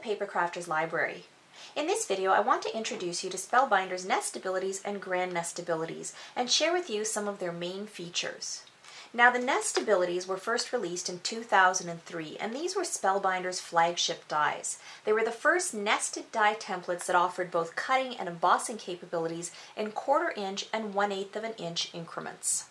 Paper Crafter's Library. In this video, I want to introduce you to Spellbinders Nestabilities and Grand Nestabilities and share with you some of their main features. Now, the Nestabilities were first released in 2003, and these were Spellbinders' flagship dies. They were the first nested die templates that offered both cutting and embossing capabilities in 1/4 inch and 1/8 of an inch increments.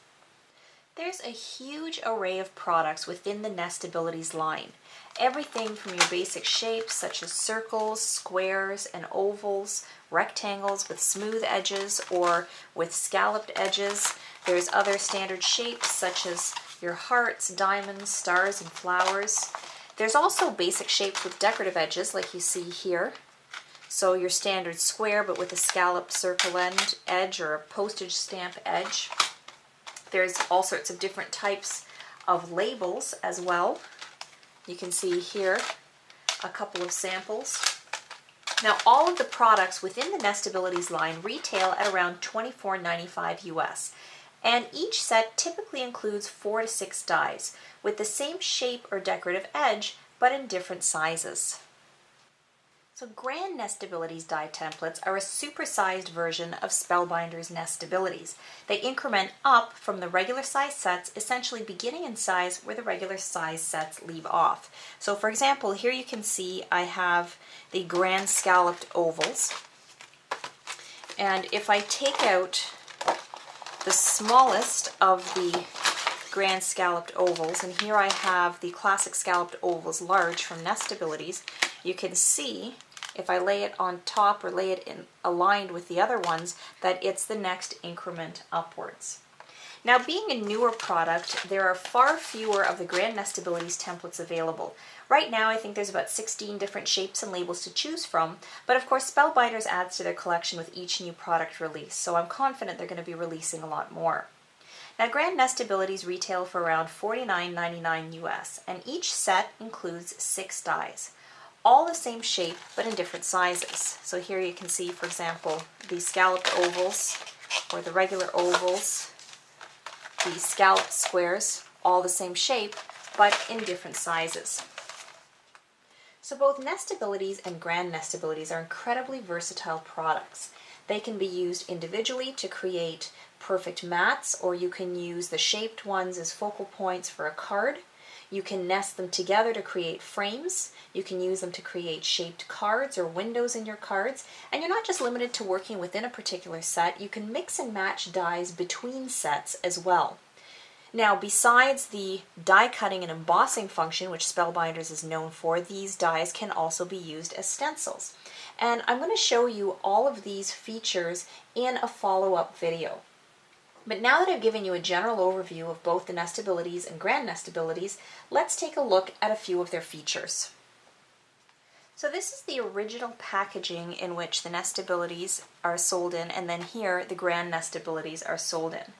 There's a huge array of products within the Nestabilities line. Everything from your basic shapes such as circles, squares, and ovals, rectangles with smooth edges or with scalloped edges. There's other standard shapes such as your hearts, diamonds, stars, and flowers. There's also basic shapes with decorative edges like you see here. So your standard square but with a scalloped circle edge or a postage stamp edge. There's all sorts of different types of labels as well. You can see here a couple of samples. Now, all of the products within the Nestabilities line retail at around $24.95 US, and each set typically includes 4 to 6 dies with the same shape or decorative edge but in different sizes. So Grand Nestabilities die templates are a supersized version of Spellbinders Nestabilities. They increment up from the regular size sets, essentially beginning in size where the regular size sets leave off. So for example, here you can see I have the Grand Scalloped Ovals. And if I take out the smallest of the Grand Scalloped Ovals, and here I have the Classic Scalloped Ovals Large from Nestabilities, you can see if I lay it on top or lay it aligned with the other ones that it's the next increment upwards. Now, being a newer product, there are far fewer of the Grand Nestabilities templates available. Right now I think there's about 16 different shapes and labels to choose from, but of course Spellbinders adds to their collection with each new product release, so I'm confident they're going to be releasing a lot more. Now, Grand Nestabilities retail for around $49.99 US, and each set includes 6 dies. All the same shape, but in different sizes. So here you can see, for example, the scalloped ovals, or the regular ovals, the scalloped squares, all the same shape, but in different sizes. So both Nestabilities and Grand Nestabilities are incredibly versatile products. They can be used individually to create perfect mats, or you can use the shaped ones as focal points for a card. You can nest them together to create frames. You can use them to create shaped cards or windows in your cards. And you're not just limited to working within a particular set. You can mix and match dies between sets as well. Now, besides the die cutting and embossing function, which Spellbinders is known for, these dies can also be used as stencils. And I'm going to show you all of these features in a follow-up video. But now that I've given you a general overview of both the Nestabilities and Grand Nestabilities, let's take a look at a few of their features. So this is the original packaging in which the Nestabilities are sold in, and then here the Grand Nestabilities are sold in.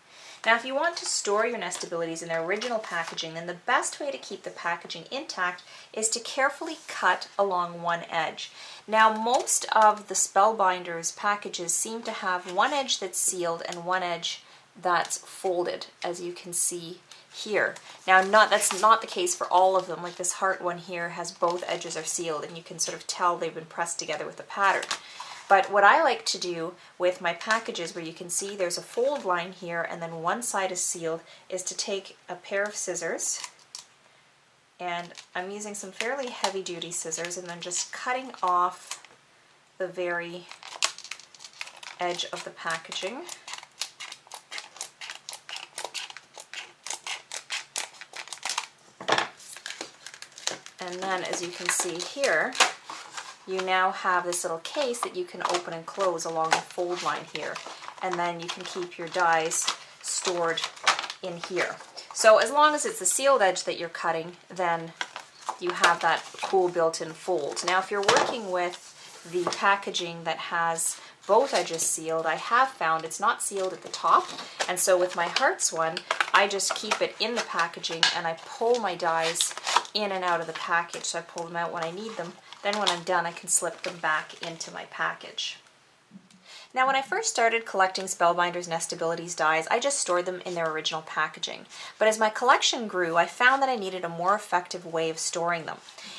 Now, if you want to store your Nestabilities in their original packaging, then the best way to keep the packaging intact is to carefully cut along one edge. Now, most of the Spellbinders packages seem to have one edge that's sealed and one edge that's folded, as you can see here. Now, that's not the case for all of them. Like this heart one here has both edges are sealed, and you can sort of tell they've been pressed together with a pattern. But what I like to do with my packages, where you can see there's a fold line here and then one side is sealed, is to take a pair of scissors, and I'm using some fairly heavy-duty scissors, and then just cutting off the very edge of the packaging. And then, as you can see here, you now have this little case that you can open and close along the fold line here. And then you can keep your dies stored in here. So as long as it's the sealed edge that you're cutting, then you have that cool built-in fold. Now, if you're working with the packaging that has both edges sealed, I have found it's not sealed at the top. And so with my hearts one, I just keep it in the packaging and I pull my dies in and out of the package. So I pull them out when I need them. Then when I'm done, I can slip them back into my package. Now, when I first started collecting Spellbinders Nestabilities dies, I just stored them in their original packaging. But as my collection grew, I found that I needed a more effective way of storing them.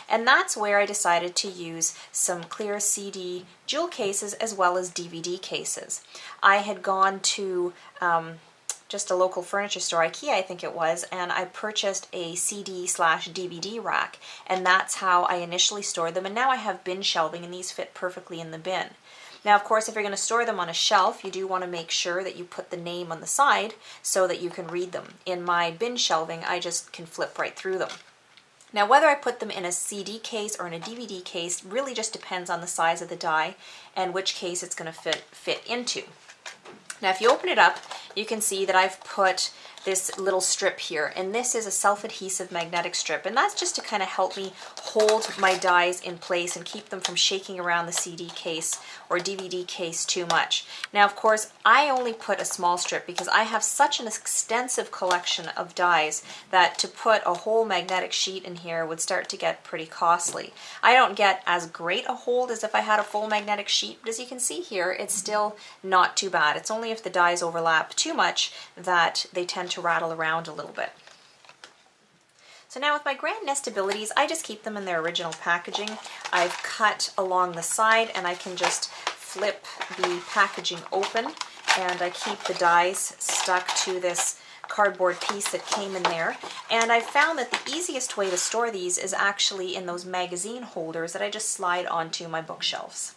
And that's where I decided to use some clear CD jewel cases as well as DVD cases. I had gone to just a local furniture store, IKEA I think it was, and I purchased a CD/DVD rack, and that's how I initially stored them, and now I have bin shelving and these fit perfectly in the bin. Now, of course, if you're going to store them on a shelf, you do want to make sure that you put the name on the side so that you can read them. In my bin shelving, I just can flip right through them. Now, whether I put them in a CD case or in a DVD case really just depends on the size of the die and which case it's going to fit into. Now, if you open it up, you can see that I've put this little strip here, and this is a self-adhesive magnetic strip, and that's just to kind of help me hold my dies in place and keep them from shaking around the CD case or DVD case too much. Now, of course, I only put a small strip because I have such an extensive collection of dies that to put a whole magnetic sheet in here would start to get pretty costly. I don't get as great a hold as if I had a full magnetic sheet, but as you can see here, it's still not too bad. It's only if the dies overlap too much that they tend to rattle around a little bit. So now with my Grand Nestabilities, I just keep them in their original packaging. I've cut along the side and I can just flip the packaging open, and I keep the dies stuck to this cardboard piece that came in there. And I found that the easiest way to store these is actually in those magazine holders that I just slide onto my bookshelves.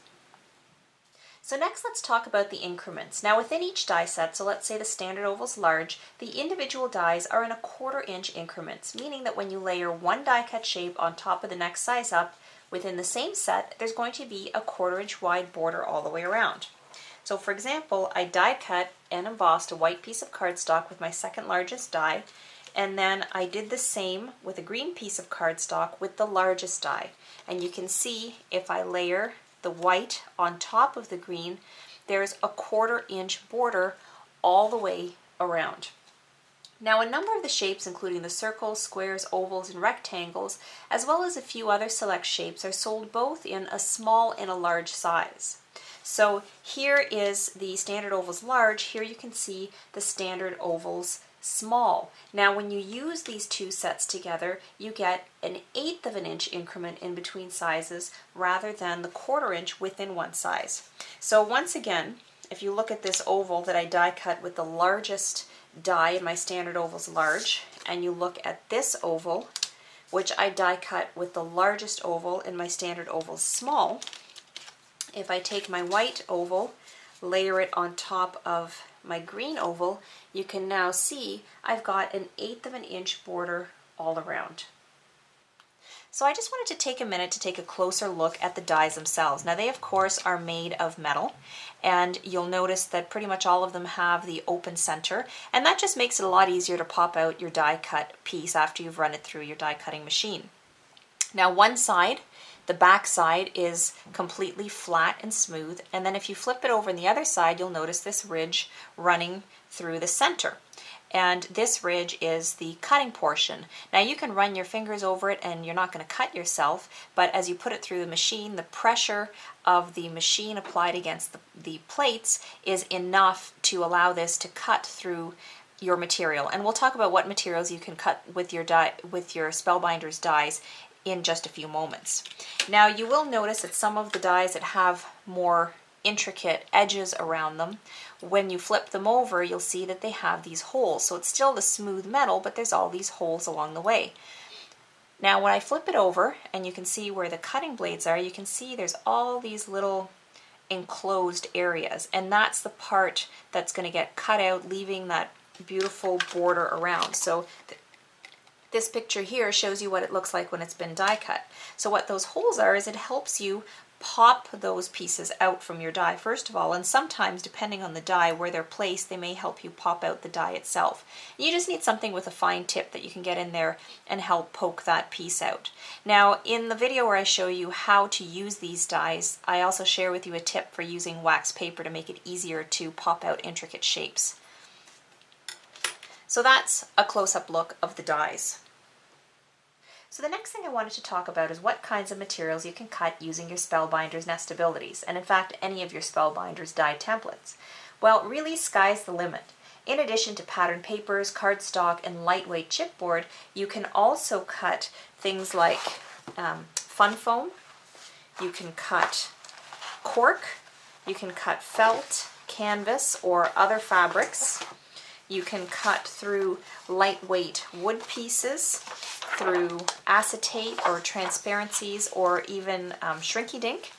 So next let's talk about the increments. Now within each die set, so let's say the standard oval's large, the individual dies are in 1/4 inch increments, meaning that when you layer one die cut shape on top of the next size up, within the same set, there's going to be a 1/4 inch wide border all the way around. So for example, I die cut and embossed a white piece of cardstock with my second largest die, and then I did the same with a green piece of cardstock with the largest die. And you can see if I layer the white on top of the green, there's a 1/4 inch border all the way around. Now, a number of the shapes, including the circles, squares, ovals, and rectangles, as well as a few other select shapes, are sold both in a small and a large size. So here is the standard ovals large. Here you can see the standard ovals small. Now when you use these two sets together, you get an 1/8 of an inch increment in between sizes rather than the 1/4 inch within one size. So once again, if you look at this oval that I die cut with the largest die in my standard ovals large, and you look at this oval, which I die cut with the largest oval in my standard ovals small, if I take my white oval, layer it on top of my green oval, you can now see I've got an 1/8 of an inch border all around. So I just wanted to take a minute to take a closer look at the dies themselves. Now they of course are made of metal, and you'll notice that pretty much all of them have the open center, and that just makes it a lot easier to pop out your die cut piece after you've run it through your die cutting machine. Now one side, the back side, is completely flat and smooth, and then if you flip it over on the other side, you'll notice this ridge running through the center. And this ridge is the cutting portion. Now you can run your fingers over it and you're not going to cut yourself, but as you put it through the machine, the pressure of the machine applied against the plates is enough to allow this to cut through your material. And we'll talk about what materials you can cut with your Spellbinders dies in just a few moments. Now you will notice that some of the dies that have more intricate edges around them, when you flip them over, you'll see that they have these holes. So it's still the smooth metal, but there's all these holes along the way. Now when I flip it over and you can see where the cutting blades are, you can see there's all these little enclosed areas, and that's the part that's going to get cut out, leaving that beautiful border around. So this picture here shows you what it looks like when it's been die cut. So what those holes are is it helps you pop those pieces out from your die first of all, and sometimes depending on the die where they're placed, they may help you pop out the die itself. You just need something with a fine tip that you can get in there and help poke that piece out. Now in the video where I show you how to use these dies, I also share with you a tip for using wax paper to make it easier to pop out intricate shapes. So that's a close-up look of the dies. So the next thing I wanted to talk about is what kinds of materials you can cut using your Spellbinders Nestabilities, and in fact any of your Spellbinders die templates. Well, really sky's the limit. In addition to pattern papers, cardstock, and lightweight chipboard, you can also cut things like fun foam, you can cut cork, you can cut felt, canvas, or other fabrics. You can cut through lightweight wood pieces, through acetate or transparencies, or even shrinky dink.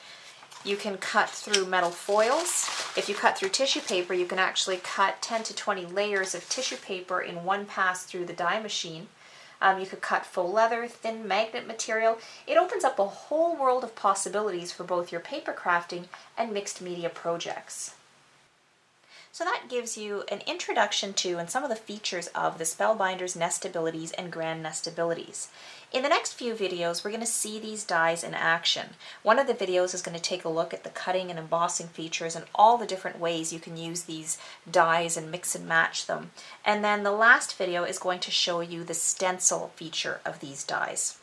You can cut through metal foils. If you cut through tissue paper, you can actually cut 10 to 20 layers of tissue paper in one pass through the die machine. You could cut faux leather, thin magnet material. It opens up a whole world of possibilities for both your paper crafting and mixed media projects. So that gives you an introduction to and some of the features of the Spellbinders Nestabilities and Grand Nestabilities. In the next few videos, we're going to see these dies in action. One of the videos is going to take a look at the cutting and embossing features and all the different ways you can use these dies and mix and match them. And then the last video is going to show you the stencil feature of these dies.